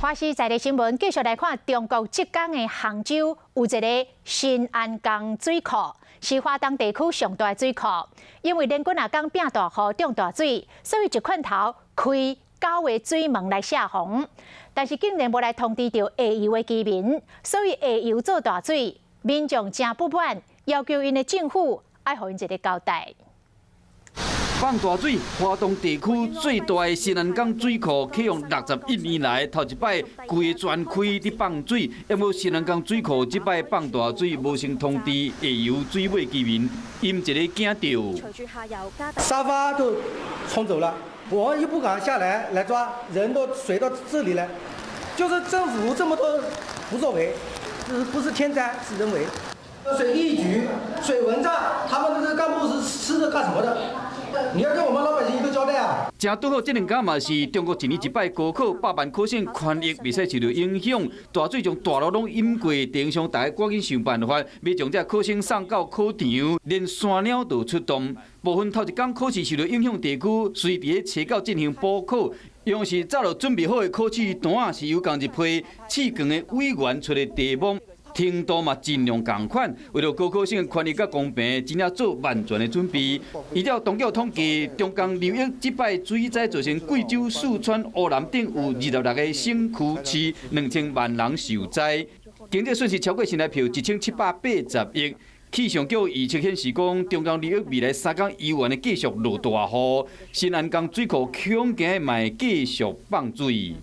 华视在地新闻继续来看，中国浙江的杭州有一个新安江水库，是华东地区上大的水库。因为连续2天变大雨、涨大水，所以一块头开9个水门来泄洪，但是竟然无来通知到下游的居民，所以下游做大水，民众真不满，要求因的政府爱互因一个交代。 放大水，华东地区最大的新安江水库启用61年来头一摆，规个全区伫放水，因为新安江水库这摆放大水，无先通知下游水尾居民，因一个惊到。随住下游加大，沙发都冲走了，我又不敢下来抓，人都水到这里来，就是政府这么多不作为，不是天灾是人为。水利局、水文站，他们这个干部是吃的干什么的？ 你要给我们老百姓一个交代啊！正拄好，这2天嘛是中国一年一摆高考，100万考生权益未使受到影响。大水将大路拢淹过，电商大家赶紧想办法，要将这考生送到考场。连山鸟都出动，部分头一天考试受到影响地区，随伫咧车道进行补考。用是早就准备好的考试单，是由共一批试卷的委员出来题目。 程度嘛尽量共款，为了高考生的权益甲公平，真正做万全的准备。依照当局统计，中江流域这摆水灾造成贵州、四川、湖南等有26个省区市2000万人受灾，经济损失超过新台币1780亿。气象局预测显示，讲中江流域未来3天依然会继续落大雨，新安江水库恐惊会继续放水。